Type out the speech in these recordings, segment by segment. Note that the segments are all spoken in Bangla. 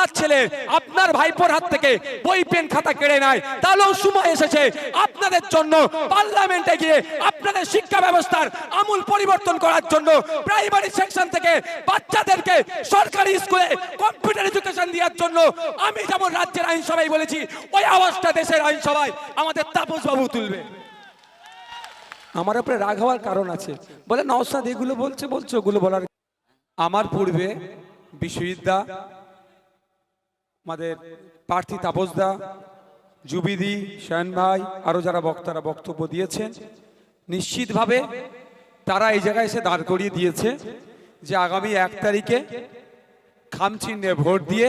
আপনার ছেলে আপনার ভাইপোর হাত থেকে বই পেন খাতা কেড়ে নেয়, তাহলেও সময় এসেছে আপনাদের জন্য পার্লামেন্টে গিয়ে আপনাদের শিক্ষা ব্যবস্থার আমূল পরিবর্তন করার জন্য প্রাইমারি সেকশন থেকে বাচ্চাদেরকে সরকারি স্কুলে কম্পিউটার এডুকেশন দেওয়ার জন্য আমি যেমন রাজ্যের আইনসভায় বলেছি, ওই আওয়াজটা দেশের আইনসভায় আমাদের তাপস বাবু তুলবে। আমার উপরে রাগ হওয়ার কারণ আছে, বলে নওশাদ এগুলো বলছে ওগুলো বলার। আমার পূর্বে বিশ্বজিৎদা, আমাদের প্রার্থী তাপসদা, জুবিদি, শায়ন ভাই, আরো যারা বক্তারা বক্তব্য দিয়েছেন, নিশ্চিতভাবে তারা এই জায়গায় এসে দাঁড় করিয়ে দিয়েছে যে আগামী 1 তারিখে খামচিহ্নে ভোট দিয়ে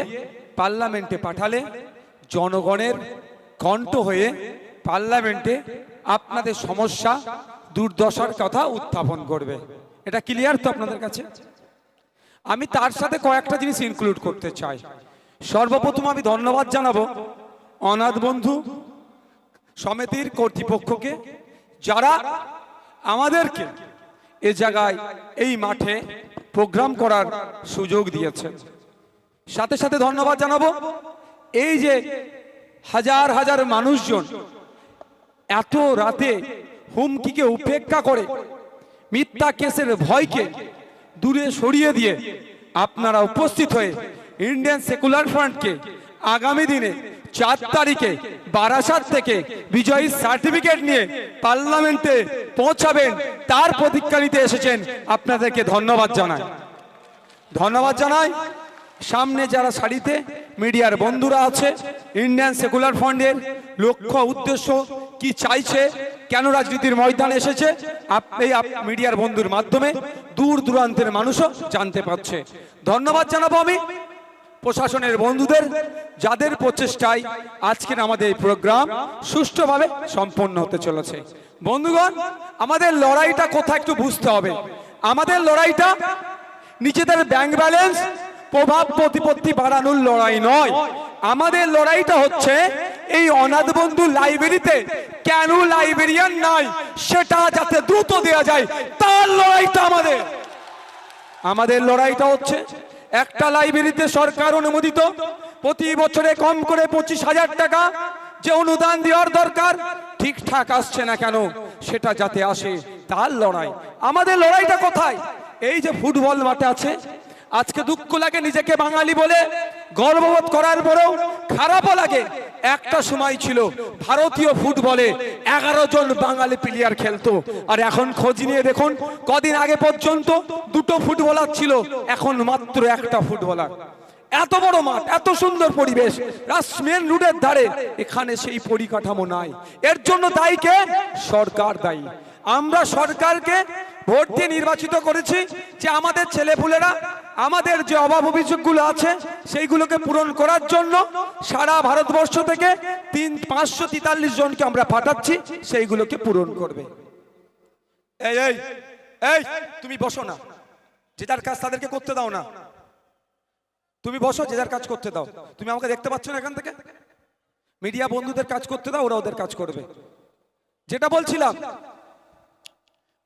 পার্লামেন্টে পাঠালে জনগণের কণ্ঠ হয়ে পার্লামেন্টে আপনাদের সমস্যা দুর্দশার কথা উত্থাপন করবে। এটা ক্লিয়ার তো আপনাদের কাছে? আমি তার সাথে কয়েকটা জিনিস ইনক্লুড করতে চাই। সর্বপ্রথম আমি ধন্যবাদ জানাবো অনাথ বন্ধু সমিতির কর্তৃপক্ষকে, যারা আমাদেরকে এ জায়গায় এই মাঠে প্রোগ্রাম করার সুযোগ দিয়েছে। সাথে সাথে ধন্যবাদ জানাবো এই যে হাজার হাজার মানুষজন এত রাতে হুমকিকে উপেক্ষা করে মিথ্যা কেসের ভয়কে দূরে সরিয়ে দিয়ে আপনারা উপস্থিত হয়ে ইন্ডিয়ান সেকুলার ফ্রন্টকে আগামী দিনে 4 তারিখে বারাসাত থেকে বিজয়ী সার্টিফিকেট নিয়ে পার্লামেন্টে পৌঁছাবেন, তার প্রতিজ্ঞা নিতে এসেছেন। আপনাদেরকে ধন্যবাদ জানাই। সামনে যারা সারিতে মিডিয়ার বন্ধুরা আছে, ইন্ডিয়ান সেকুলার ফ্রন্টের লক্ষ্য উদ্দেশ্য কি চাইছে, কেন রাজনীতির ময়দানে এসেছে, এই মিডিয়ার বন্ধুর মাধ্যমে দূর দূরান্তের মানুষও জানতে পারছে। ধন্যবাদ জানাবো আমি প্রশাসনের বন্ধুদের, যাদের প্রচেষ্টায় আজকের আমাদের এই প্রোগ্রাম সুষ্ঠুভাবে সম্পন্ন হতে চলেছে। বন্ধুগণ, আমাদের লড়াইটা কোথায় একটু বুঝতে হবে। আমাদের লড়াইটা নিজেদের ব্যাংক ব্যালেন্স প্রভাব প্রতিপত্তি বাড়ানোর লড়াই নয়। আমাদের লড়াইটা হচ্ছে এই অনাথ বন্ধু লাইব্রেরিতে কেন লাইব্রেরিয়ান নাই সেটা যাতে দ্রুত দেওয়া যায়, তার লড়াইটা আমাদের লড়াইটা হচ্ছে একটা লাইব্রেরিতে সরকার অনুমোদিত প্রতি বছরে কম করে 25,000 টাকা যে অনুদান দেওয়ার দরকার ঠিকঠাক আসছে না কেন, সেটা যাতে আসে, তার লড়াই। আমাদের লড়াইটা কোথায়? এই যে ফুটবল মাঠে আছে, আজকে দুঃখ লাগে নিজেকে বাঙালি বলে গর্ববোধ করার পরেও খারাপও লাগে। একটা সময় ছিল ভারতীয় ফুটবলে 11 জন বাঙালি প্লেয়ার খেলতো, আর এখন খোঁজ নিয়ে দেখুন কদিন আগে পর্যন্ত 2টো ফুটবলার ছিল, এখন মাত্র 1টা ফুটবলার। এত বড় মাঠ, এত সুন্দর পরিবেশ, মেন রোডের ধারে, এখানে সেই পরিকাঠামো নাই। এর জন্য দায়ী কে? সরকার দায়ী। আমরা সরকারকে ভোট দিয়ে নির্বাচিত করেছি যে আমাদের ছেলেপুলেরা আমাদের যে অভাব অভিযোগগুলো আছে সেইগুলোকে পূরণ করার জন্য সারা ভারতবর্ষ থেকে 543 জনকে আমরা পাঠাচ্ছি, সেইগুলোকে পূরণ করবে। এই এই এই তুমি বসো না, যে যার কাজ তাদেরকে করতে দাও না। তুমি বসো, যে যার কাজ করতে দাও। তুমি আমাকে দেখতে পাচ্ছ না এখান থেকে? মিডিয়া বন্ধুদের কাজ করতে দাও, ওরা ওদের কাজ করবে। যেটা বলছিলাম,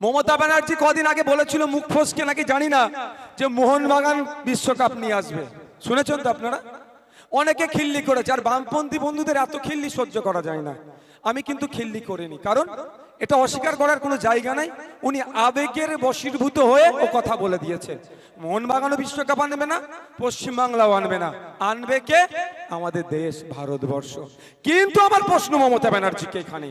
মমতা ব্যানার্জি কদিন আগে বলেছিল মুখ ফসকে নাকি জানি না যে মোহনবাগান বিশ্বকাপ নিয়ে আসবে। শুনেছেন তো আপনারা? অনেকে খিল্লি করেছে, আর বামপন্থী বন্ধুদের এত খিল্লি সহ্য করা যায় না। আমি কিন্তু খিল্লি করিনি, কারণ এটা অস্বীকার করার কোনো জায়গা নাই। উনি আবেগের বশীভূত হয়ে ও কথা বলে দিয়েছে। মোহনবাগানও বিশ্বকাপ আনবে না, পশ্চিমবাংলাও আনবে না, আনবে কে? আমাদের দেশ ভারতবর্ষ। কিন্তু আমার প্রশ্ন মমতা ব্যানার্জিকে এখানে,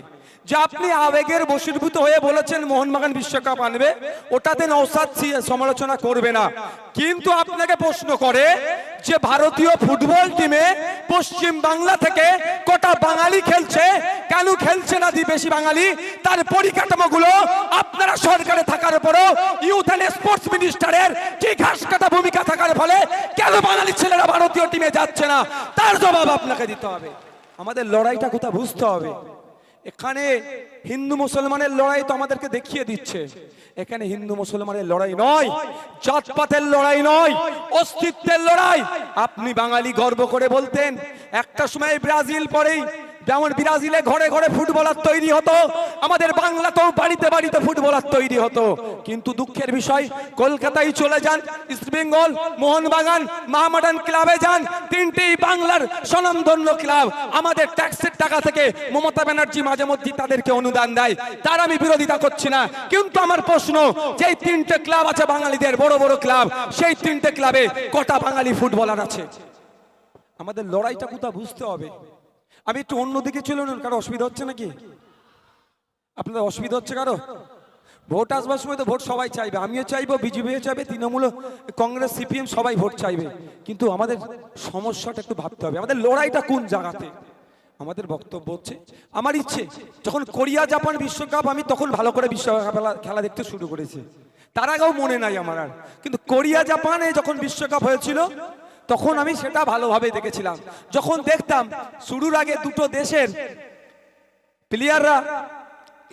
যে আপনি আবেগের বশীভূত হয়ে বলেছেন মোহনবাগান বিশ্বকাপ আনবে, ওটাতে নওশাদ সমালোচনা করবে না, কিন্তু আপনাকে প্রশ্ন করে যে ভারতীয় ফুটবল টিমে পশ্চিম বাংলা থেকে কটা বাঙালি খেলছে, কেন খেলছে না বেশি বাঙালি? তার পরিকাঠামোগুলো আপনারা সরকারে থাকার পরও ইউথ এন্ড স্পোর্টস মিনিস্টারের কি ঘাস কাটা ভূমিকা থাকার ফলে কেন বাঙালি ছেলেরা ভারতীয় টিমে যাচ্ছে না, তার জবাব আপনাকে দিতে হবে। আমাদের লড়াইটা কোথা বুঝতে হবে। এখানে হিন্দু মুসলমানের লড়াই তো আমাদেরকে দেখিয়ে দিচ্ছে। এখানে হিন্দু মুসলমানের লড়াই নয়, জাতপাতের লড়াই নয়, অস্তিত্বের লড়াই। আপনি বাঙালি গর্ব করে বলতেন, একটা সময় ব্রাজিল পরেই যেমন ব্রাজিলে ঘরে ঘরে ফুটবলার তৈরি হতো, আমাদের বাংলাতেও বাড়িতে বাড়িতে ফুটবলার তৈরি হতো। কিন্তু দুঃখের বিষয়, কলকাতায় চলে যান, ইস্ট বেঙ্গল, মোহনবাগান, মোহামেডান ক্লাবে যান, তিনটেই বাংলার স্বনামধন্য ক্লাব। আমাদের ট্যাক্সের টাকা থেকে মমতা ব্যানার্জি মাঝে মধ্যে তাদেরকে অনুদান দেয়, তার আমি বিরোধিতা করছি না। কিন্তু আমার প্রশ্ন, যেই তিনটে ক্লাব আছে বাঙালিদের, বড় বড় ক্লাব, সেই তিনটে ক্লাবে কটা বাঙালি ফুটবলার আছে? আমাদের লড়াইটা কোথা বুঝতে হবে। আমি একটু অন্যদিকে চলে না, কারো অসুবিধা হচ্ছে নাকি? আপনাদের অসুবিধা হচ্ছে কারো? ভোট আসবার সময় তো ভোট সবাই চাইবে, আমিও চাইবো, বিজেপিও চাইবে, তৃণমূল, কংগ্রেস, সিপিএম সবাই ভোট চাইবে। কিন্তু আমাদের সমস্যাটা একটু ভাবতে হবে, আমাদের লড়াইটা কোন জায়গাতে। আমাদের বক্তব্য হচ্ছে, আমার ইচ্ছে যখন কোরিয়া জাপান বিশ্বকাপ, আমি তখন ভালো করে বিশ্বকাপ খেলা দেখতে শুরু করেছি, তার আগেও মনে নাই আমার আর। কিন্তু কোরিয়া জাপানে যখন বিশ্বকাপ হয়েছিল তখন আমি সেটা ভালোভাবে দেখেছিলাম। যখন দেখতাম শুরুর আগে দুটো দেশের প্লেয়াররা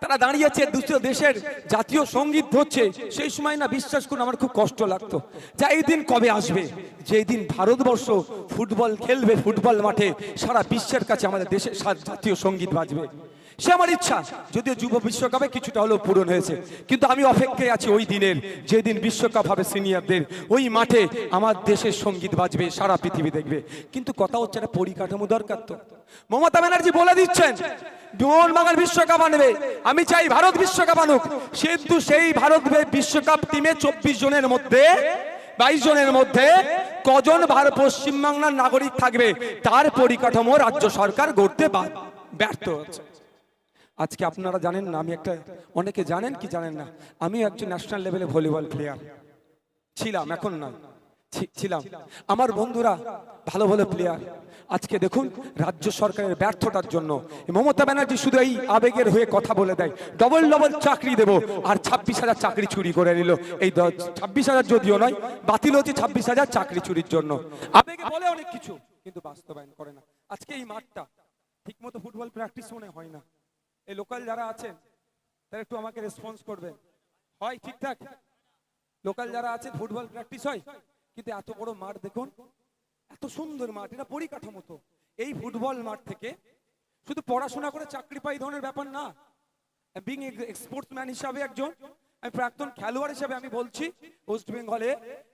তারা দাঁড়িয়েছে, দুটো দেশের জাতীয় সঙ্গীত হচ্ছে, সেই সময় না বিশ্বাস করুন আমার খুব কষ্ট লাগতো, যা এই দিন কবে আসবে যেই দিন ভারতবর্ষ ফুটবল খেলবে, ফুটবল মাঠে সারা বিশ্বের কাছে আমাদের দেশের জাতীয় সঙ্গীত বাজবে। সে আমার ইচ্ছা, যদিও যুব বিশ্বকাপে কিছুটা হলেও পূরণ হয়েছে, কিন্তু আমি অপেক্ষায় আছি ওই দিনের, যেদিন বিশ্বকাপ হবে সিনিয়রদের, ওই মাঠে আমার দেশের সঙ্গীত বাজবে, সারা পৃথিবী দেখবে। কিন্তু কথা হচ্ছে একটা পরিকাঠামো দরকার। তো মমতা ব্যানার্জি বলে দিচ্ছেন মোহনবাগান বিশ্বকাপ আনবে, আমি চাই ভারত বিশ্বকাপ আনুক, কিন্তু সেই ভারত বিশ্বকাপ টিমে 24 জনের মধ্যে 22 জনের মধ্যে কজন পশ্চিমবাংলার নাগরিক থাকবে, তার পরিকাঠামো রাজ্য সরকার গড়তে ব্যর্থ হচ্ছে। আজকে আপনারা জানেন না, আমি একটা, অনেকে জানেন কি জানেন না, আমি একজন ন্যাশনাল লেভেলে ভলিবল প্লেয়ার ছিলাম, এখন নয়, ছিলাম। আমার বন্ধুরা ভালো ভালো প্লেয়ার। আজকে দেখুন রাজ্য সরকারের ব্যর্থতার জন্য মমতা ব্যানার্জি শুধু এই আবেগের হয়ে কথা বলে দেয়, ডবল ডবল চাকরি দেব, আর 26,000 চাকরি চুরি করে নিল। এই 26,000 যদিও নয়, বাতিল হচ্ছে 26,000 চাকরি চুরির জন্য। আবেগে বলে অনেক কিছু, কিন্তু বাস্তবায়ন করে না। আজকে এই মাঠটা ঠিক মতো ফুটবল প্র্যাকটিস মনে হয় না। এই লোকাল যারা আছেন তারা একটু আমাকে রেসপন্স করবেন, হয় ঠিকঠাক? লোকাল যারা আছে ফুটবল প্র্যাকটিস হয়, কিন্তু এত বড় মাঠ দেখুন, এত সুন্দর মাঠ, এটা পরিকাঠামো। তো এই ফুটবল মাঠ থেকে শুধু পড়াশোনা করে চাকরি পাই ধরনের ব্যাপার না। বিং স্পোর্টসম্যান হিসাবে একজন, আমি প্রাক্তন খেলোয়াড় হিসাবে আমি বলছি, ওয়েস্ট বেঙ্গলে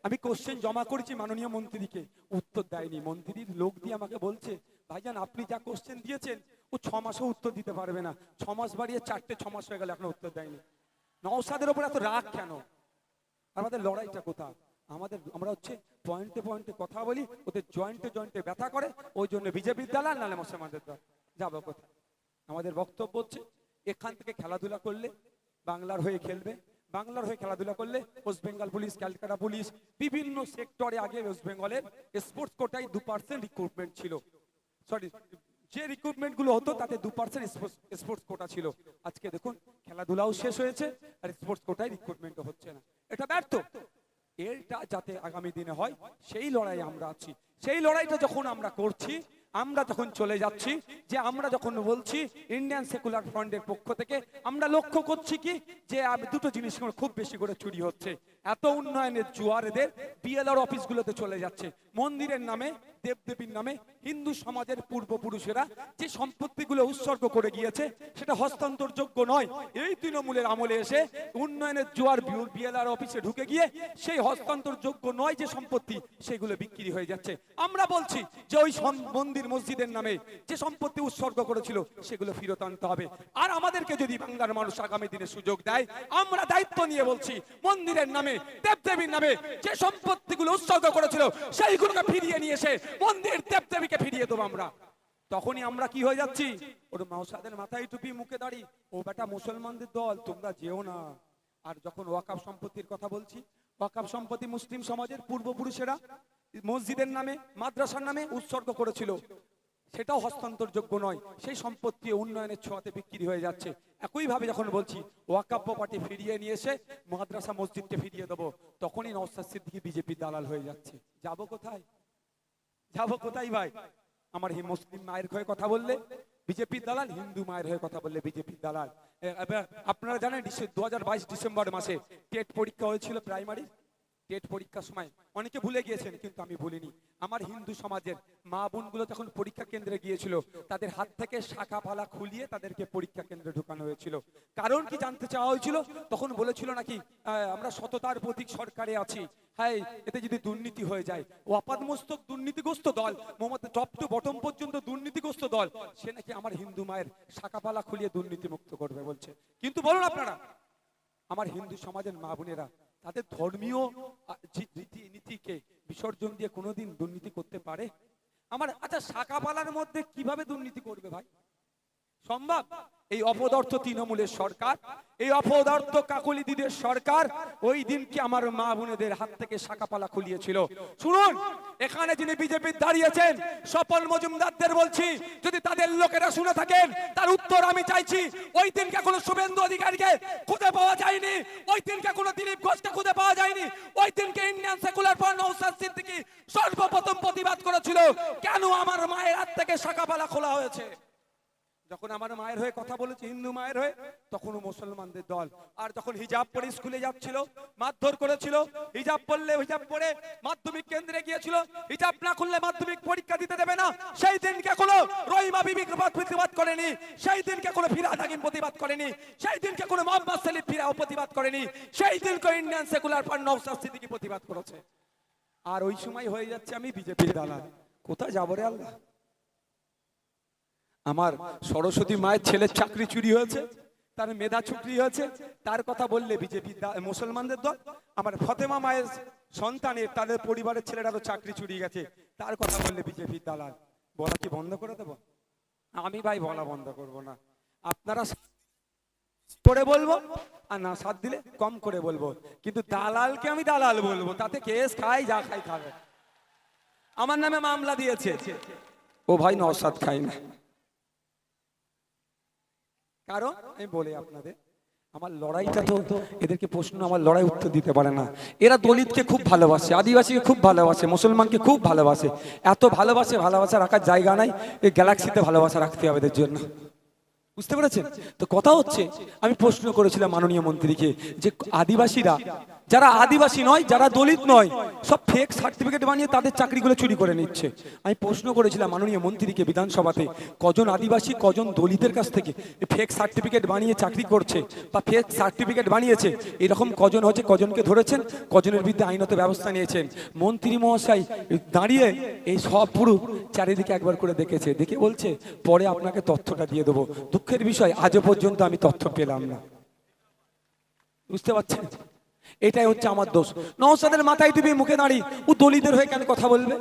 আমি কোশ্চেন জমা করেছি মাননীয় মন্ত্রীকে, উত্তর দেয়নি। মন্ত্রীর লোক দিয়ে আমাকে বলছে, ভাইজান আপনি যা কোশ্চেন দিয়েছেন ও 6 মাসেও উত্তর দিতে পারবে না, 6 মাস বাড়িয়ে 6 মাস হয়ে গেল এখনো উত্তর দেয়নি। নওশাদের ওপর এত রাগ কেন? আমাদের লড়াইটা কোথায়? আমরা হচ্ছে পয়েন্টে পয়েন্টে কথা বলি, ওদের জয়েন্টে জয়েন্টে ব্যথা করে, ওই জন্য বিজেপির দালাল, নালে মুসলমানদের দল। যাবো কোথায়? আমাদের বক্তব্য হচ্ছে, এখান থেকে খেলাধুলা করলে বাংলার হয়ে খেলবে, বাংলার হয়ে খেলাধুলা করলে West Bengal police, Calcutta police, বিভিন্ন সেক্টরে আগে ওয়েস্ট বেঙ্গলের স্পোর্টস কোটায় 2% রিক্রুটমেন্ট ছিল, সরি, যে রিক্রুটমেন্ট গুলো হতো তাতে 2% স্পোর্টস কোটা ছিল। আজকে দেখুন খেলাধুলাও শেষ হয়েছে আর স্পোর্টস কোটায় রিক্রুটমেন্টও হচ্ছে না, এটা ব্যর্থ। এটা যাতে আগামী দিনে হয় সেই লড়াই আমরা আছি। সেই লড়াইটা যখন আমরা করছি, আমরা যখন চলে যাচ্ছি, যে আমরা যখন বলছি ইন্ডিয়ান সেকুলার ফ্রন্টের পক্ষ থেকে আমরা লক্ষ্য করছি কি, যে দুটো জিনিস খুব বেশি করে চুরি হচ্ছে। এত উন্নয়নের জোয়ারেদের বিএলআর অফিসগুলোতে চলে যাচ্ছে, মন্দিরের নামে, দেবদেবীর নামে হিন্দু সমাজের পূর্বপুরুষেরা যে সম্পত্তিগুলো উৎসর্গ করে গিয়েছে সেটা হস্তান্তরযোগ্য নয়। এই তৃণমূলের আমলে এসে উন্নয়নের জোয়ার বিএলআর অফিসে ঢুকে গিয়ে সেই হস্তান্তরযোগ্য নয় যে সম্পত্তি, সেগুলো বিক্রি হয়ে যাচ্ছে। আমরা বলছি যে ওই মন্দির মসজিদের নামে যে সম্পত্তি উৎসর্গ করেছিল সেগুলো ফেরত আনতে হবে। আর আমাদেরকে যদি বাংলার মানুষ আগামী দিনে সুযোগ দেয়, আমরা দায়িত্ব নিয়ে বলছি মন্দিরের নামে, দেবদেবীর নামে যে সম্পত্তিগুলো উৎসর্গ করেছিল সেইগুলোকে ফিরিয়ে নিয়ে এসে মন্দির দেবদেবীকে ফিরিয়ে দেবো আমরা। তখনই আমরা কি হয়ে যাচ্ছি, ওর মাওসাদের মাথায় টুপি, মুখে দাড়ি, ও বেটা মুসলমানদের দল, তোমরা যেও না। আর যখন ওয়াকাফ সম্পত্তির কথা বলছি, ওয়াকাফ সম্পত্তি মুসলিম সমাজের পূর্বপুরুষেরা মসজিদের নামে, মাদ্রাসার নামে উৎসর্গ করেছিল, সেটাও হস্তান্তরযোগ্য নয়। সেই সম্পত্তি উন্নয়নের ছোঁয়াতে বিক্রি হয়ে যাচ্ছে। একইভাবে যখন বলছি ওয়াকাফ প্রপার্টি ফিরিয়ে নিয়ে এসে মাদ্রাসা মসজিদকে ফিরিয়ে দেবো, তখনই নওশাদ সিদ্দিকী বিজেপি দালাল হয়ে যাচ্ছে। যাবো কোথায়? যাবো কোথায় ভাই? আমার এই মুসলিম মায়ের হয়ে কথা বললে বিজেপি দালাল, হিন্দু মায়ের হয়ে কথা বললে বিজেপি দালাল। আপনারা জানেন 2022 ডিসেম্বর মাসে টেট পরীক্ষা হয়েছিল প্রাইমারি, টেট পরীক্ষার সময় অনেকে ভুলে গিয়েছেন, কিন্তু আমি ভুলিনি। আমার হিন্দু সমাজের মা বোনগুলো যখন পরীক্ষা কেন্দ্রে গিয়েছিল, তাদের হাত থেকে শাখা পালা খুলিয়ে তাদেরকে পরীক্ষা কেন্দ্রে ঢুকানো হয়েছিল। কারণ কি জানতে চাওয়া হয়েছিল? তখন বলেছিল নাকি আমরা সততার প্রতীক সরকারে আছি, হ্যাঁ এতে যদি দুর্নীতি হয়ে যায়, ও আপাদমস্তক দুর্নীতিগ্রস্ত দল, মোহাম্মদ টপ টু বটম পর্যন্ত দুর্নীতিগ্রস্ত দল, সে নাকি আমার হিন্দু মায়ের শাখা পালা খুলিয়ে দুর্নীতি মুক্ত করবে বলছে। কিন্তু বলুন আপনারা, আমার হিন্দু সমাজের মা বোনেরা তাদের ধর্মীয় রীতি নীতিকে বিসর্জন দিয়ে কোনোদিন দুর্নীতি করতে পারে? আমার আচ্ছা, শাখা পালার মধ্যে কিভাবে দুর্নীতি করবে ভাই? সম্ভব? এই অপদার্থ তৃণমূলের সরকার, এই অপদার্থ কাকলি দিদের সরকার ওই দিনকে আমার মা বোনেদের হাত থেকে শাখাপালা খুলিয়েছিল। শুনুন, এখানে যিনি বিজেপির দাঁড়িয়েছেন স্বপন মজুমদারদের বলছি, যদি তাদের লোকেরা শুনে থাকেন তার উত্তর আমি চাইছি। ওই দিনকে কোনো শুভেন্দু অধিকারীকে খুঁজে পাওয়া যায়নি, ওই দিনকে কোনো দিলীপ ঘোষকে খুঁজে পাওয়া যায়নি, ওই দিনকে Indian Secular front Naushad Siddiqui সর্বপ্রথম প্রতিবাদ করেছিল কেন আমার মায়ের হাত থেকে শাখাপালা খোলা হয়েছে। যখন আমার মায়ের হয়ে কথা বলেছে, হিন্দু মায়ের হয়ে, তখনও মুসলমানদের দল। আর যখন হিজাব পরে স্কুলে যাচ্ছিল, মারধর করেছিল, হিজাব পরলে হিজাব পরে মাধ্যমিক কেন্দ্রে গিয়েছিল, হিজাব না খুললে মাধ্যমিক পরীক্ষা দিতে দেবে না, সেই দিনকে কোনো রহিমা বিবি প্রতিবাদ করেনি, সেই দিনকে কোনো ফিরহাদ হাকিম প্রতিবাদ করেনি, সেই দিনকে কোনো মোহাম্মদ সেলিম ফিরাও প্রতিবাদ করেনি, সেই দিনকে Indian Secular front Naushad Siddiqui প্রতিবাদ করেছে। আর ওই সময় হয়ে যাচ্ছে আমি বিজেপির দালাল। কোথায় যাবো রে আল্লাহ? আমার সরস্বতী মায়ের ছেলের চাকরি চুরি হয়েছে, তার মেধা চুরি হয়েছে, তার কথা বললে বিজেপি মুসলমানদের দল। আমার ফতেমা মায়ের সন্তানের, তাদের পরিবারের ছেলেরাও চাকরি চুরি গেছে, তার কথা বললে বিজেপির দালাল। বলা কি বন্ধ করে দেবো? আমি ভাই বলা বন্ধ করব না। আপনারা করে বলবো, আর না সাথ দিলে কম করে বলবো, কিন্তু দালালকে আমি দালাল বলবো, তাতে কেস খাই যা খাই খাবে। আমার নামে মামলা দিয়েছে, ও ভাই নওশাদ খাই না। কারণ আমি বলি আপনাদের, আমার লড়াইটা তো এদেরকে প্রশ্ন, আমার লড়াই উত্তর দিতে পারে না। এরা দলিতকে খুব ভালোবাসে, আদিবাসীকে খুব ভালোবাসে, মুসলমানকে খুব ভালোবাসে। এত ভালোবাসে, ভালোবাসা রাখার জায়গা নাই, এই গ্যালাক্সিতে ভালোবাসা রাখতে হবে এদের জন্য। বুঝতে পেরেছেন তো? কথা হচ্ছে, আমি প্রশ্ন করেছিলাম মাননীয় মন্ত্রীকে যে আদিবাসীরা, যারা আদিবাসী নয়, যারা দলিত নয়, সব ফেক সার্টিফিকেট বানিয়ে তাদের চাকরিগুলো চুরি করে নিচ্ছে। আমি প্রশ্ন করেছিলাম মাননীয় মন্ত্রীকে বিধানসভাতে, কজন আদিবাসী কজন দলিতের কাছ থেকে ফেক সার্টিফিকেট বানিয়ে চাকরি করছে বা ফেক সার্টিফিকেট বানিয়েছে, এরকম কজন হচ্ছে, কজনকে ধরেছেন, কজনের বিরুদ্ধে আইনত ব্যবস্থা নিয়েছেন? মন্ত্রী মহাশয় দাঁড়িয়ে এই সব পুরো চারিদিকে একবার করে দেখেছে, দেখে বলছে পরে আপনাকে তথ্যটা দিয়ে দেবো। দুঃখের বিষয়, আজও পর্যন্ত আমি তথ্য পেলাম না। বুঝতে পারছেন? এটাই হচ্ছে আমার দোষ। নওশাদের মাথায় টুপি মুখে দাঁড়ি, ও দলিতের হয়ে কেন কথা বলবে?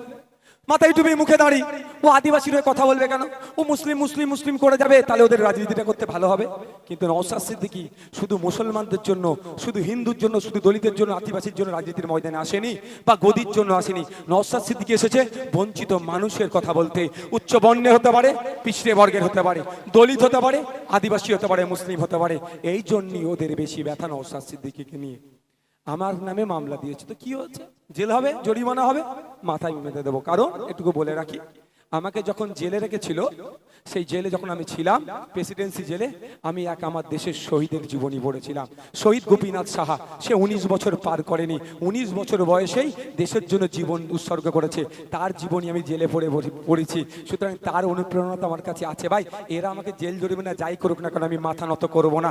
মাথায় টুপি মুখে দাঁড়ি, ও আদিবাসীর হয়ে কথা বলবে কেন? ও মুসলিম মুসলিম মুসলিম করে যাবে, তাহলে ওদের রাজনীতিটা করতে ভালো হবে। কিন্তু নওশাদ সিদ্দিকী শুধু মুসলমানদের জন্য, শুধু হিন্দুর জন্য, শুধু দলিতের জন্য, আদিবাসীর জন্য রাজনীতির ময়দানে আসেনি বা গদির জন্য আসেনি। নওশাদ সিদ্দিকী এসেছে বঞ্চিত মানুষের কথা বলতে। উচ্চ বর্ণের হতে পারে, পিছড়ে বর্গের হতে পারে, দলিত হতে পারে, আদিবাসী হতে পারে, মুসলিম হতে পারে। এই জন্যই ওদের বেশি ব্যথা নওশাদ সিদ্দিকীকে নিয়ে। আমার নামে মামলা দিয়েছে তো কি হচ্ছে? জেল হবে, জরিমানা হবে, মাথায় বেঁধে দেবো। কারণ এটুকু বলে রাখি, আমাকে যখন জেলে রেখেছিল, সেই জেলে যখন আমি ছিলাম, প্রেসিডেন্সি জেলে, আমি এক আমার দেশের শহীদের জীবনী পড়েছিলাম। শহীদ গোপীনাথ সাহা, সে 19 বছর পার করেনি, 19 বছর বয়সেই দেশের জন্য জীবন উৎসর্গ করেছে। তার জীবনী আমি জেলে পড়েছি, সুতরাং তার অনুপ্রেরণা তো আমার কাছে আছে। ভাই, এরা আমাকে জেল জরিমানা যাই করুক না কেন, আমি মাথা নত করবো না।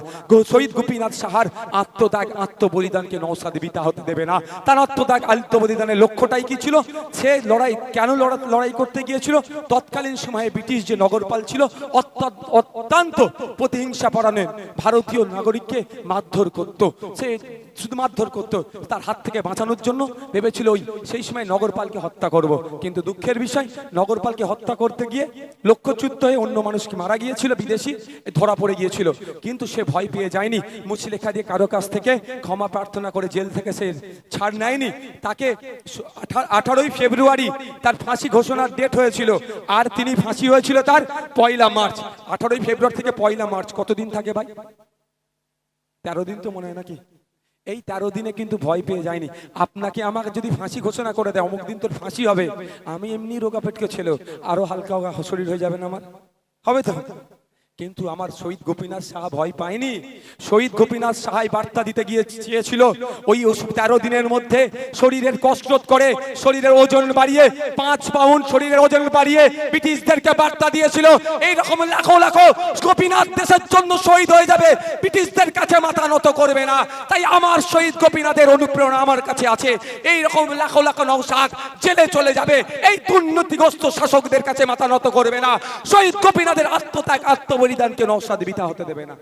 শহীদ গোপীনাথ সাহার আত্মত্যাগ, আত্মবলিদানকে নওশাদ বিতা হতে দেবে না। তার আত্মত্যাগ, আত্মবলিদানের লক্ষ্যটাই কি ছিল? সে লড়াই কেন লড়াই করতে গিয়েছিল? তৎকালীন সময়ে ব্রিটিশ যে নগরপাল ছিল, অত্যন্ত প্রতিহিংসা পরায়ণ, ভারতীয় নাগরিককে মারধর করত। সে শুধু মারধর করত, তার হাত থেকে বাঁচানোর জন্য ভেবেছিল ওই সেই সময় নগরপালকে হত্যা করব। কিন্তু দুঃখের বিষয়, নগরপালকে হত্যা করতে গিয়ে লক্ষ্যচ্যুত হয়ে অন্য মানুষকে মারা গিয়েছিল, বিদেশি ধরা পড়ে গিয়েছিল। কিন্তু সে ভয় পেয়ে যায়নি, মুচলেখা দিয়ে কারো কাছ থেকে ক্ষমা প্রার্থনা করে জেল থেকে সে ছাড় নেয়নি। তাকে 18ই ফেব্রুয়ারি তার ফাঁসি ঘোষণার ডেট হয়েছিল, আর তিনি ফাঁসি হয়েছিল তার 1 মার্চ। 18ই ফেব্রুয়ারি থেকে 1 মার্চ কতদিন থাকে ভাই? 13 দিন তো মনে হয় নাকি? এই 13 দিনে কিন্তু ভয় পেয়ে যায়নি। আপনাকে আমাকে যদি ফাঁসি ঘোষণা করে দেয়, অমুক দিন তোর ফাঁসি হবে, আমি এমনি রোগা পেটকে ছিল, আরো হালকা শরীর হয়ে যাবে না আমার? হবে তো? কিন্তু আমার শহীদ গোপীনাথ সাহা ভয় পায়নি। শহীদ গোপীনাথ সাহাই বার্তা দিতে গিয়ে চেয়েছিল ওই 13 দিনের মধ্যে শরীরের কসরত করে শরীরের ওজন বাড়িয়ে 5 পাউন্ড শরীরের ওজন বাড়িয়ে ব্রিটিশদেরকে বার্তা দিয়েছিল এই রকম লাখো লাখো গোপীনাথ দেশের জন্য শহীদ হয়ে যাবে, ব্রিটিশদের কাছে মাথা নত করবে না। তাই আমার শহীদ গোপীনাথের অনুপ্রেরণা আমার কাছে আছে। এই রকম লাখো লাখো নওশাদ জেলে চলে যাবে, এই দুর্নীতিগ্রস্ত শাসকদের কাছে মাথা নত করবে না। শহীদ গোপীনাথের আত্মত্যাগ আত্মবলিদানকে নওশাদ বৃথা হতে দেবে না।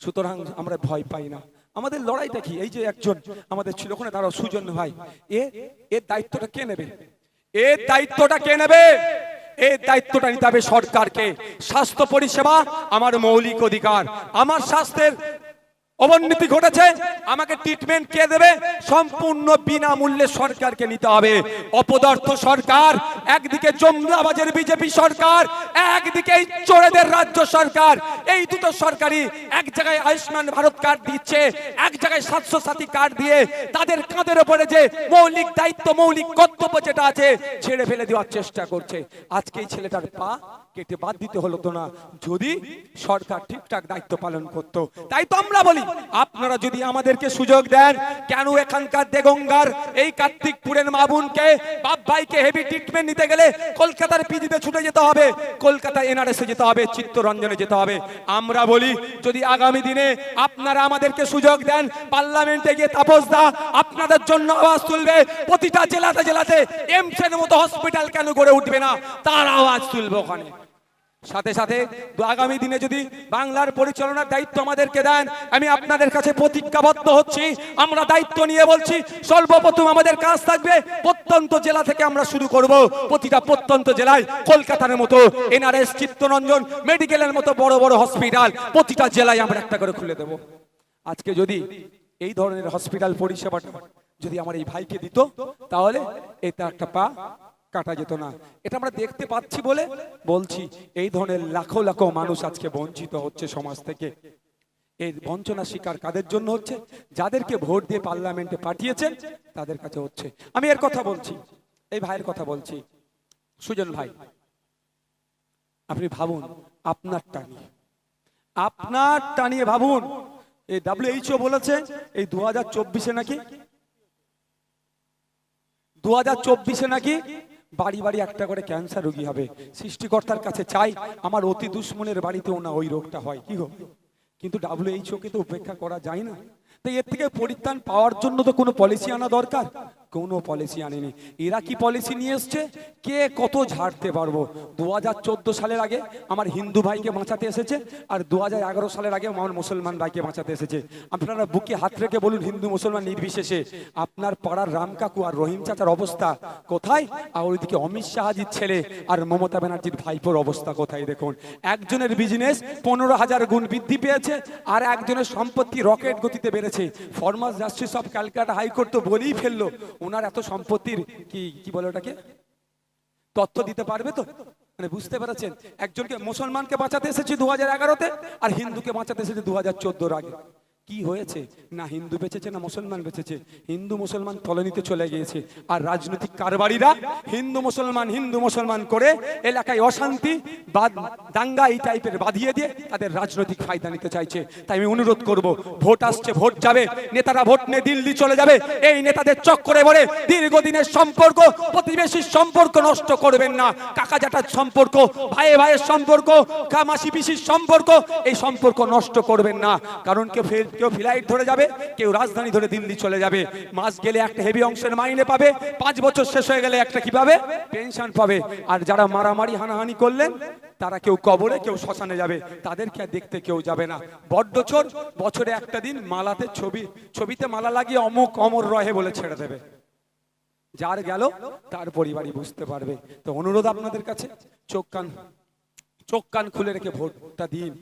সুতরাং আমরা ভয় পাই না। আমাদের লড়াইটা কি? এই যে একজন আমাদের ছিল ওখানে তারা সুজন ভাই, এর দায়িত্বটা কে নেবে? এর দায়িত্বটা কে নেবে? এই দায়িত্বটা নিতে হবে সরকারকে। স্বাস্থ্য পরিষেবা আমার মৌলিক অধিকার। আমার স্বাস্থ্যের অবনতি ঘটেছে, আমাকে ট্রিটমেন্ট কে দেবে? সম্পূর্ণ বিনামূল্যে সরকারকে নিতে হবে। অপদার্থ সরকার একদিকে, জমলাবাজের বিজেপি সরকার একদিকে, এই চোরেদের রাজ্য সরকার, এই দুটো সরকারই এক জায়গায় আয়ুষ্মান ভারত কার্ড দিচ্ছে, এক জায়গায় 700 সাথী কার্ড দিয়ে তাদের কাঁধের উপরে যে মৌলিক দায়িত্ব মৌলিক কর্তব্য যেটা আছে ছেড়ে ফেলে দেওয়ার চেষ্টা করছে। আজকে এই ছেলেটার পা কেটে বাদ দিতে হলো তো না যদি সরকার ঠিকঠাক দায়িত্ব পালন করত। তাই তো আমরা বলি আপনারা যদি আমাদেরকে সুযোগ দেন, কেন এখানকার দেগঙ্গার এই কার্তিকপুরের মাবুনকে বাপ ভাইকে হেভি ট্রিটমেন্ট নিতে গেলে কলকাতার পিজিতে ছুটে যেতে হবে, কলকাতা এনআরএসে যেতে হবে, চিত্তরঞ্জনে যেতে হবে? আমরা বলি যদি আগামী দিনে আপনারা আমাদেরকে সুযোগ দেন, পার্লামেন্টে গিয়ে তাপস দা আপনাদের জন্য আওয়াজ তুলবে। প্রতিটা জেলাতে জেলাতে এমসের মতো হসপিটাল কেন গড়ে উঠবে না, তার আওয়াজ তুলবে ওখানে। সাথে সাথে আগামী দিনে যদি বাংলার পরিচালনার দায়িত্ব আমাদেরকে দেন, আমি আপনাদের কাছে প্রতিজ্ঞাবদ্ধ হচ্ছি, আমরা দায়িত্ব নিয়ে বলছি সর্বপ্রথম আমাদের কাজ থাকবে প্রত্যন্ত জেলা থেকে আমরা শুরু করব। প্রতিটা প্রত্যন্ত জেলায় কলকাতার মতো এনআরএস, চিত্তরঞ্জন, মেডিকেলের মতো বড় বড় হসপিটাল প্রতিটা জেলায় আমরা একটা করে খুলে দেব। আজকে যদি এই ধরনের হসপিটাল পরিষেবাটা যদি আমার এই ভাইকে দিত, তাহলে এটা একটা পা কাটা যেত না। এটা আমরা দেখতে পাচ্ছি বলে বলছি। এই ধরনের লাখো লাখো মানুষ আজকে বঞ্চিত হচ্ছে সমাজ থেকে। এই বঞ্চনা শিকার কাদের জন্য হচ্ছে? যাদেরকে ভোট দিয়ে পার্লামেন্টে পাঠিয়েছেন তাদের কাছে হচ্ছে। আমি এর কথা বলছি, এই ভাইয়ের কথা বলছি। সুজন ভাই, আপনি ভাবুন আপনারটা নিয়ে, আপনারটা নিয়ে ভাবুন। এই WHO বলেছে এই 2024-এ নাকি 2024-এ নাকি বাড়ি বাড়ি একটা করে ক্যান্সার রোগী হবে। সৃষ্টিকর্তার কাছে চাই আমার অতি দুশ্মনের বাড়িতেও না ওই রোগটা হয়। কি হবে? কিন্তু WHO-কে তো উপেক্ষা করা যায় না। তাই এর থেকে পরিত্রাণ পাওয়ার জন্য তো কোনো পলিসি আনা দরকার, কোনো পলিসি আনেনি। এরা কি পলিসি নিয়ে এসছে? কে কত ঝাড়তে পারবো। 2014 সালের আগে আমার হিন্দু ভাইকে বাঁচাতে এসেছে, আর 2011 সালের আগে আমার মুসলমান ভাইকে বাঁচাতে এসেছে। আপনারা বুকে হাত রেখে বলুন হিন্দু মুসলমান নির্বিশেষে আপনার পাড়ার রাম কাকু আর রহিম চাচার অবস্থা কোথায়? আর ওইদিকে অমিত শাহজির ছেলে আর মমতা ব্যানার্জির ভাইপোর অবস্থা কোথায়? দেখুন, একজনের বিজনেস 15,000 গুণ বৃদ্ধি পেয়েছে, আর একজনের সম্পত্তি রকেট গতিতে বেড়েছে। Former justice of Calcutta high court তো বলেই ফেললো ওনার এত সম্পত্তির কি বলে ওটাকে তথ্য দিতে পারবে তো? মানে বুঝতে পেরেছেন, একজনকে মুসলমানকে বাঁচাতে এসেছে 2011-তে, আর হিন্দুকে বাঁচাতে এসেছে 2014-র আগে। কি হয়েছে? না হিন্দু বেঁচেছে না মুসলমান বেঁচেছে, হিন্দু মুসলমান তলানিতে চলে গিয়েছে। আর রাজনৈতিক কারবারিরা হিন্দু মুসলমান করে এলাকায় অশান্তি দাঙ্গা এই টাইপের বাঁধিয়ে দিয়ে তাদের রাজনৈতিক ফায়দা নিতে চাইছে। তাই আমি অনুরোধ করব, ভোট আসছে, ভোট যাবে, নেতারা ভোট নিয়ে দিল্লি চলে যাবে। এই নেতাদের চক্করে পড়ে দীর্ঘদিনের সম্পর্ক, প্রতিবেশীর সম্পর্ক নষ্ট করবেন না। কাকা জ্যাঠার সম্পর্ক, ভাইয়ে ভাইয়ের সম্পর্ক, মাসি পিসির সম্পর্ক, এই সম্পর্ক নষ্ট করবেন না। কারণ কেউ ফ্লাইট ধরে যাবে, কেউ রাজধানী ধরে দিল্লি চলে যাবে। মাস গেলে একটা হেভি অংশের মাইনে পাবে, 5 বছর শেষ হয়ে গেলে একটা কি পাবে? পেনশন পাবে। আর যারা মারামারি হানাহানি করলেন তারা কেউ কবরে, কেউ শ্মশানে যাবে, তাদেরকে আর দেখতে কেউ যাবে না। বড্ড চোর বছরে একটা দিন মালাতে ছবিতে মালা লাগিয়ে অমুক অমর রহে বলে ছেড়ে দেবে। যার গেল তার পরিবারই বুঝতে পারবে। তো অনুরোধ আপনাদের কাছে, চোখ কান খুলে রেখে ভোটটা দিন।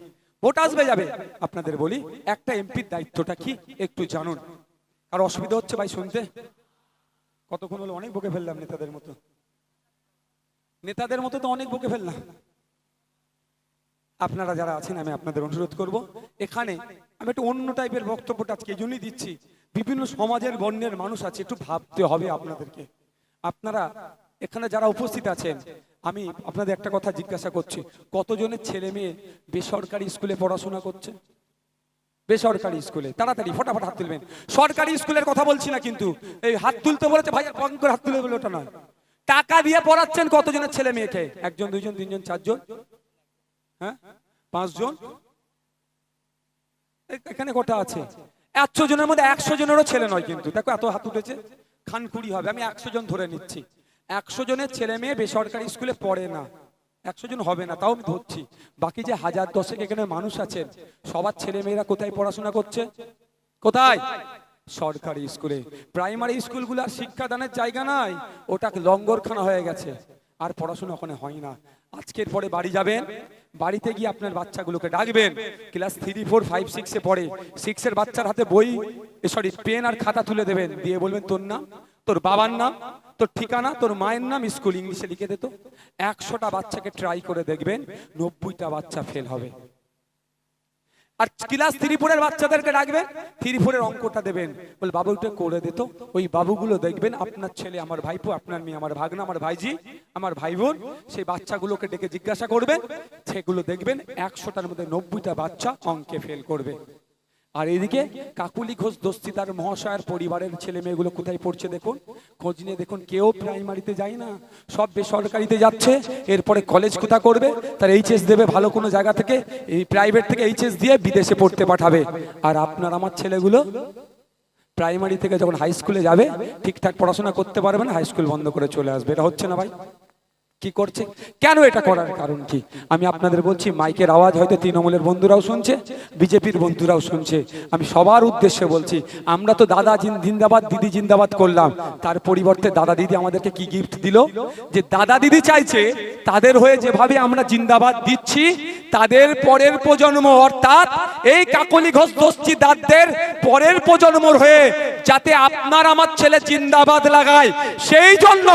ভোট আসবে যাবে, আপনাদের বলি একটা এমপির দায়িত্বটা কি একটু জানুন। আর অসুবিধা হচ্ছে ভাই শুনতে? কতক্ষণ হলো? অনেক বকে ফেললাম নেতাদের মতো তো অনেক বকে ফেললাম। আপনারা যারা আছেন আমি আপনাদের অনুরোধ করব, এখানে আমি একটু অন্য টাইপের বক্তব্যটা আজকে এই জন্যই দিচ্ছি। বিভিন্ন সমাজের বর্ণের মানুষ আছে, একটু ভাবতে হবে আপনাদেরকে। আপনারা এখানে যারা উপস্থিত আছেন আমি আপনাদের একটা কথা জিজ্ঞাসা করছি, কতজনের ছেলে মেয়ে বেসরকারি স্কুলে পড়াশোনা করছে? বেসরকারি স্কুলে তাড়াতাড়ি ফটাফট হাত তুলবেন। সরকারি স্কুলের কথা বলছি না, কিন্তু এই হাত তুলতে বলেছে ভাই, কম করে হাত তুলে বলে ওটা নয়। টাকা দিয়ে পড়াচ্ছেন কতজনের ছেলে মেয়েকে? একজন, দুইজন, তিনজন, চারজন, হ্যাঁ, পাঁচজন, এখানে কটা আছে? 100 জনের মধ্যে 100 জনেরও ছেলে নয়, কিন্তু দেখো এত হাত উঠেছে, খানকুড়ি হবে। আমি 100 জন ধরে নিচ্ছি, 100 জনের ছেলে মেয়ে বেসরকারি স্কুলে পড়ে না। 100 জন হবে না, তাও আমি ধরছি। বাকি যে 1000-1000 এখানে মানুষ আছেন, সবার ছেলে মেয়েরা কোথায় পড়াশোনা করছে? কোথায়? সরকারি স্কুলে। প্রাইমারি স্কুলগুলো আর শিক্ষাদানের জায়গা নাই, ওটা লঙ্গরখানা হয়ে গেছে, আর পড়াশোনা ওখানে হয় না। আজকের পরে বাড়ি যাবেন, বাড়িতে গিয়ে আপনার বাচ্চাগুলোকে ডাকবেন, ক্লাস 3, 4, 5, 6-এ পড়ে, 6-এর বাচ্চার হাতে বই, সরি পেন আর খাতা তুলে দেবেন, দিয়ে বলবেন তোর নাম, তোর বাবার নাম, তোর ঠিকানা, তোর মায়ের নাম, স্কুল ইংলিশে লিখে দিত। 100টা বাচ্চাকে ট্রাই করে দেখবেন, 90টা বাচ্চা ফেল হবে। আর ক্লাস 3-4-এর বাচ্চাদেরকে ডাকবেন, 3-4-এর অঙ্কটা দেবেন, বল বাবু ওটা করে দিত। ওই বাবুগুলো দেখবেন আপনার ছেলে, আমার ভাইপো, আপনার মেয়ে, আমার ভাগনা, আমার ভাইজি, আমার ভাই বোন, সেই বাচ্চাগুলোকে ডেকে জিজ্ঞাসা করবেন, সেগুলো দেখবেন 100টার মধ্যে 90টা বাচ্চা অঙ্কে ফেল করবে। আর এদিকে কাকুলি ঘোষ দস্তিদার মহাশয়ের পরিবারের ছেলে মেয়েগুলো কোথায় পড়ছে দেখুন, খোঁজ নিয়ে দেখুন, কেউ প্রাইমারিতে যায় না, সব বেসরকারিতে যাচ্ছে। এরপরে কলেজ কোথা করবে? তার এইচএস দেবে ভালো কোনো জায়গা থেকে, এই প্রাইভেট থেকে এইচএস দিয়ে বিদেশে পড়তে পাঠাবে। আর আপনার আমার ছেলেগুলো প্রাইমারি থেকে যখন হাই স্কুলে যাবে, ঠিকঠাক পড়াশোনা করতে পারবে না, হাই স্কুল বন্ধ করে চলে আসবে। এটা হচ্ছে না ভাই? কি করছে? কেন এটা করার কারণ কি? আমি আপনাদের বলছি, মাইকের আওয়াজ হয়তো তৃণমূলের বন্ধুরাও শুনছে, বিজেপির বন্ধুরাও শুনছে। আমি সবার উদ্দেশ্যে বলছি, আমরা তো দাদা জিন্দাবাদ, দিদি জিন্দাবাদ করলাম, তার পরিবর্তে দাদা দিদি আমাদেরকে কি গিফট দিল? যে দাদা দিদি চাইছে তাদের হয়ে যেভাবে আমরা জিন্দাবাদ দিচ্ছি, তাদের পরের প্রজন্ম, অর্থাৎ এই কাকলি ঘোষ দস্তিদারদের পরের প্রজন্মর হয়ে যাতে আপনার আমার ছেলে জিন্দাবাদ লাগায়, সেই জন্য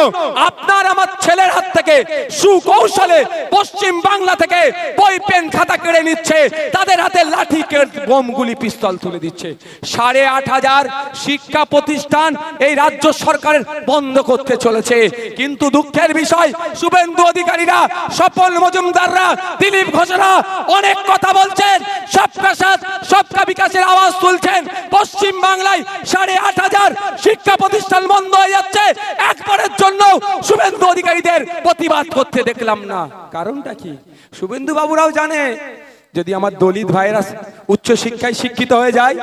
আপনার আমার ছেলের হাত থেকে সুকৌশলে পশ্চিম বাংলা থেকে বই পেন খাতা কেড়ে নিচ্ছে, তাদের হাতে লাঠি, বোম, গুলি, পিস্তল তুলে দিচ্ছে। 8500 শিক্ষা প্রতিষ্ঠান এই রাজ্য সরকারের বন্ধ করতে চলেছে। কিন্তু দুঃখের বিষয়, শুভেন্দু অধিকারীরা, স্বপন মজুমদাররা, দিলীপ ঘোষরা অনেক কথা বলছেন, সবকা সাথ সবকা বিকাশের আওয়াজ তুলছেন। পশ্চিম বাংলায় 8500 শিক্ষা প্রতিষ্ঠান বন্ধ হয়ে যাচ্ছে, একবারের জন্য শুভেন্দু অধিকারীদের প্রতিবাদ করতে দেখলাম না। কারণটা কি? শুভেন্দু বাবুরাও জানে, যদি আমার দলিত ভাইরা উচ্চ শিক্ষায় শিক্ষিত হয়ে যায়,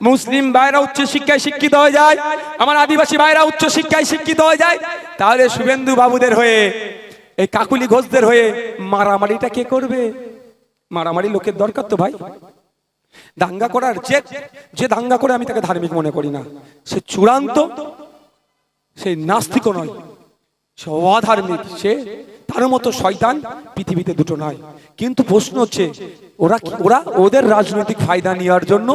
মুসলিম ভাইরা উচ্চ শিক্ষায় শিক্ষিত হয়ে যায়, আমার আদিবাসী ভাইরা উচ্চ শিক্ষায় শিক্ষিত হয়ে যায়, তাহলে শুভেন্দু বাবুদের হয়ে, এই কাকুলি ঘোষদের হয়ে মারামারিটা কে করবে? মারামারি লোকের দরকার তো ভাই। দাঙ্গা করার যে দাঙ্গা করে, আমি তাকে ধার্মিক মনে করি না, সে চূড়ান্ত, সেই নাস্তিকও নয়, সে অধার্মিক, সে তার মতো শয়তান পৃথিবীতে দুটো নয়। কিন্তু প্রশ্ন হচ্ছে, ওরা ওদের রাজনৈতিক ফায়দা নেওয়ার জন্য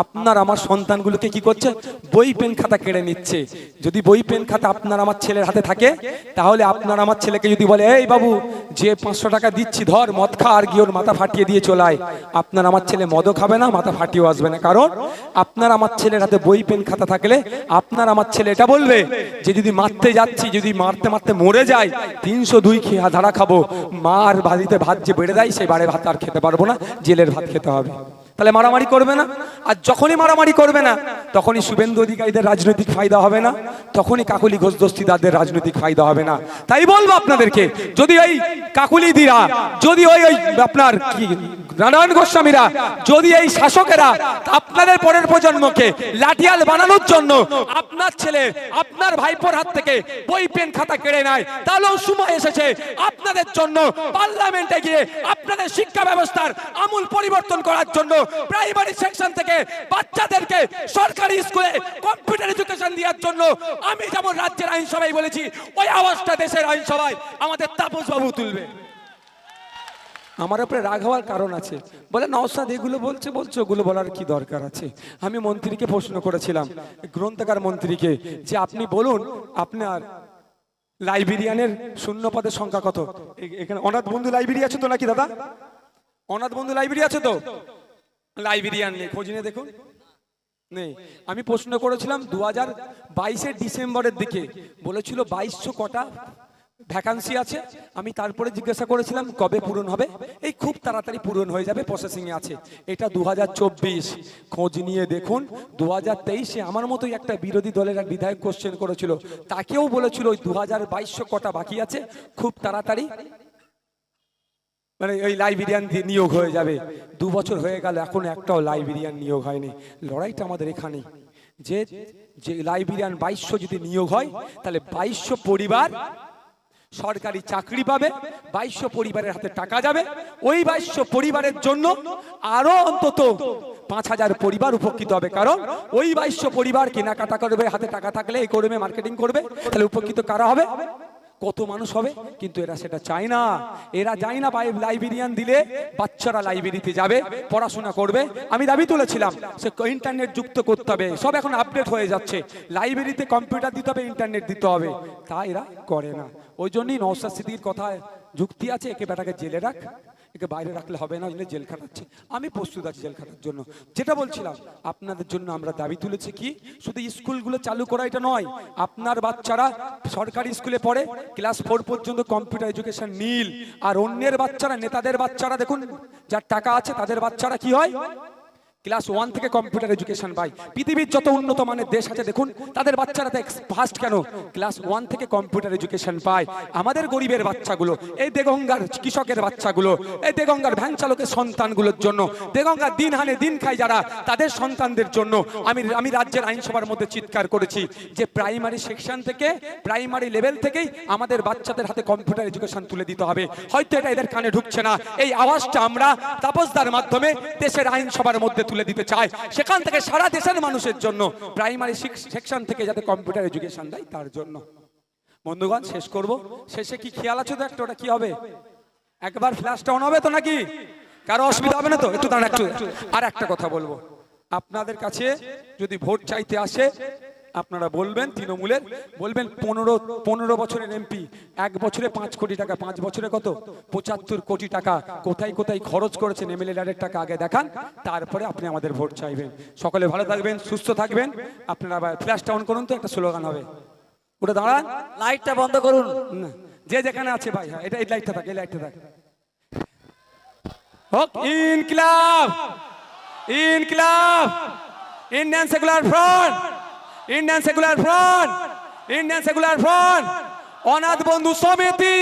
আপনার আমার সন্তানগুলোকে কি করছে? বই পেন খাতা কেড়ে নিচ্ছে। যদি বই পেন খাতা আপনার আমার ছেলের হাতে থাকে, তাহলে আপনার আমার ছেলেকে যদি বলে, এই বাবু যে 500 টাকা দিচ্ছি ধর মদ খা, আর গিয়ে ওর মাথা ফাটিয়ে দিয়ে চলায়, আপনার আমার ছেলে মদও খাবে না, মাথা ফাটিয়েও আসবে না। কারণ আপনার আমার ছেলের হাতে বই পেন খাতা থাকলে আপনার আমার ছেলে এটা বলবে যে যদি মারতে যাচ্ছি, যদি মারতে মারতে মরে যায়, 302 ধারা খাবো, মার বাড়িতে ভাত যে বেড়ে দেয়, সেই বাড়ে ভাত আর খেতে পারবো না, জেলের ভাত খেতে হবে। তাহলে মারামারি করবে না। আর যখনই মারামারি করবে না, তখনই শুভেন্দু অধিকারীদের রাজনৈতিক ফায়দা হবে না, তখনই কাকলি ঘোষ দস্তিদারদের রাজনৈতিক ফায়দা হবে না। তাই বলবো আপনাদেরকে, যদি ওই কাকুলি দিরা, যদি ওই আপনার কি নারায়ণ গোস্বামীরা, যদি এই শাসকেরা আপনাদের পরের প্রজন্মকে লাঠিয়াল বানানোর জন্য আপনার ছেলে, আপনার ভাইপোর হাত থেকে বই পেন খাতা কেড়ে নেয়, তাহলেও সময় এসেছে আপনাদের জন্য পার্লামেন্টে গিয়ে আপনাদের শিক্ষা ব্যবস্থার আমূল পরিবর্তন করার জন্য প্রাইমারি সেকশন থেকে বাচ্চাদেরকে সরকারি স্কুলে কম্পিউটার এডুকেশন দেওয়ার জন্য আমি যেমন রাজ্যের আইনসভায় বলেছি, ওই আওয়াজটা দেশের আইনসভায় আমাদের তাপস বাবু তুলবে। আমার উপরে রাগ হওয়ার কারণ আছে, বলে নওশাদ এগুলো বলছে, ওগুলো বলার কি দরকার আছে? আমি মন্ত্রীকে প্রশ্ন করেছিলাম, গ্রন্থাগার মন্ত্রীকে, যে আপনি বলুন আপনার লাইব্রেরিয়ানের শূন্য পদের সংখ্যা কত? এখানে অনাথ বন্ধু লাইব্রেরি আছে তো নাকি দাদা? অনাথ বন্ধু লাইব্রেরি আছে তো? লাইব্রেরিয়ান নেই, খোঁজ নিয়ে দেখুন, নেই। আমি প্রশ্ন করেছিলাম 2022-এর ডিসেম্বরের দিকে, বলেছিল 2200 কটা ভ্যাকান্সি আছে। আমি তারপরে জিজ্ঞাসা করেছিলাম কবে পূরণ হবে, এই খুব তাড়াতাড়ি পূরণ হয়ে যাবে, প্রসেসিংয়ে আছে। এটা 2024, খোঁজ নিয়ে দেখুন 2023-এ আমার মতোই একটা বিরোধী দলের এক বিধায়ক কোশ্চেন করেছিল, তাকেও বলেছিল ওই 2022 কটা বাকি আছে, খুব তাড়াতাড়ি মানে ওই লাইব্রেরিয়ান নিয়োগ হয়ে যাবে। 2 বছর হয়ে গেল এখনো একটাও লাইব্রেরিয়ান নিয়োগ হয়নি। লড়াইটা আমাদের এখানেই, যে যে লাইব্রেরিয়ান 2200 যদি নিয়োগ হয় তাহলে 2200 পরিবার সরকারি চাকরি পাবে, 2200 পরিবারের হাতে টাকা যাবে। ওই 2200 পরিবারের জন্য আরো অন্তত 5000 পরিবার উপকৃত হবে, কারণ ওই 2200 পরিবার কেনাকাটা করবে, হাতে টাকা থাকলে এই করবে, মার্কেটিং করবে, তাহলে উপকৃত কারা হবে? কত মানুষ হবে। কিন্তু এরা সেটা চায় না, এরা যায় না লাইব্রেরিয়ান দিলে বাচ্চারা লাইব্রেরিতে যাবে, পড়াশোনা করবে। আমি দাবি তুলেছিলাম সে ইন্টারনেট যুক্ত করতে হবে, সব এখন আপডেট হয়ে যাচ্ছে, লাইব্রেরিতে কম্পিউটার দিতে হবে, ইন্টারনেট দিতে হবে, তা এরা করে না। ওই জন্যই নওশাদ সিদ্দিকীর কথায় যুক্তি আছে, একে বেটাকে জেলে রাখ, একে বাইরে রাখলে হবে না, জেল খাটাচ্ছে। আমি প্রস্তুত আছি জেল খাটার জন্য। যেটা বলছিলাম, আপনাদের জন্য আমরা দাবি তুলেছি কি, শুধু স্কুলগুলো চালু করা এটা নয়, আপনার বাচ্চারা সরকারি স্কুলে পড়ে, ক্লাস 4 পর্যন্ত কম্পিউটার এডুকেশন নীল। আর অন্যের বাচ্চারা, নেতাদের বাচ্চারা দেখুন, যার টাকা আছে তাদের বাচ্চারা কি হয়, ক্লাস 1 থেকে কম্পিউটার এডুকেশন পায়। পৃথিবীর যত উন্নত মানের দেশ আছে দেখুন, তাদের বাচ্চারা ফার্স্ট কেন, ক্লাস 1 থেকে কম্পিউটার এডুকেশন পায়। আমাদের গরিবের বাচ্চাগুলো, এই দেগঙ্গার কৃষকের বাচ্চাগুলো, এই দেগঙ্গার ভ্যান চালকের সন্তানগুলোর জন্য, দেগঙ্গার দিন হানে দিন খায় যারা, তাদের সন্তানদের জন্য আমি রাজ্যের আইনসভার মধ্যে চিৎকার করেছি যে প্রাইমারি সেকশন থেকে, প্রাইমারি লেভেল থেকেই আমাদের বাচ্চাদের হাতে কম্পিউটার এডুকেশন তুলে দিতে হবে। হয়তো এটা এদের কানে ঢুকছে না, এই আওয়াজটা আমরা তাপসদার মাধ্যমে দেশের আইনসভার মধ্যে তুলে দিতে চাই। সেখান থেকে সারা দেশের মানুষের জন্য প্রাইমারি সেকশন থেকে যাতে কম্পিউটার এডুকেশন দেয় তার জন্য। বন্ধুগণ, শেষ করব, শেষে কি খেয়াল আছে তো একটা, ওটা কি হবে, একবার ফ্ল্যাশটা অন হবে তো নাকি, কারো অসুবিধা হবে না তো? একটু দাঁড়ান, একটু আর একটা কথা বলবো, আপনাদের কাছে যদি ভোট চাইতে আসে আপনারা বলবেন, তৃণমূলের বলবেন 15 বছরের এমপি, 1 বছরে 5 কোটি টাকা, 5 বছরে কত, 75 কোটি টাকা কোথায় কোথায় খরচ করেছেন, এমএলএ টাকা আগে দেখান, তারপরে আপনি আমাদের ভোট চাইবেন। সকলে ভালো থাকবেন, সুস্থ থাকবেন। আপনারা ফ্ল্যাশটা অন করুন তো, একটা স্লোগান হবে, ওটা দাঁড়ান, লাইটটা বন্ধ করুন, যে যেখানে আছে ভাই। হ্যাঁ, এই লাইটটা থাকে, এই লাইটটা থাকে। হোক ইনকিলাব, ইনকিলাব, Indian Secular Front, Indian Secular Front, Indian Secular Front, অনাথ বন্ধু সমিতি,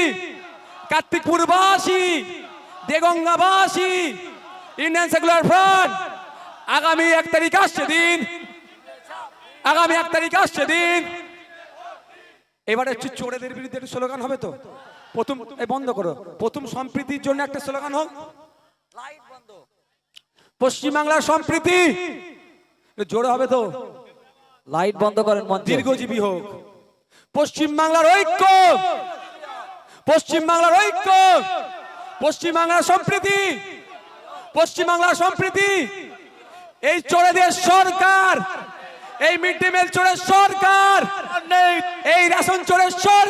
কার্তিকপুরবাসী, দেগঙ্গাবাসী, ইন্ডিয়ান সেকুলার ফ্রন্ট। আগামী 1 তারিখ আসছে দিন, আগামী 1 তারিখ আসছে দিন। এবারে হচ্ছে চোরেদের বিরুদ্ধে একটা স্লোগান হবে তো, প্রথম বন্ধ করো, প্রথম সম্প্রীতির জন্য একটা স্লোগান হোক, লাইট বন্ধ, পশ্চিমবাংলার সম্প্রীতি, জোরে হবে তো, লাইট বন্ধ করেন, দীর্ঘজীবী হোক পশ্চিমবাংলার ঐক্য, পশ্চিমবাংলার ঐক্য, পশ্চিমবাংলার সম্প্রীতি, পশ্চিমবাংলার সম্প্রীতি। এই চোরেদের সরকার, এই মিড ডে মিল চোরের সরকার, এই রেশন চোরের সরকার।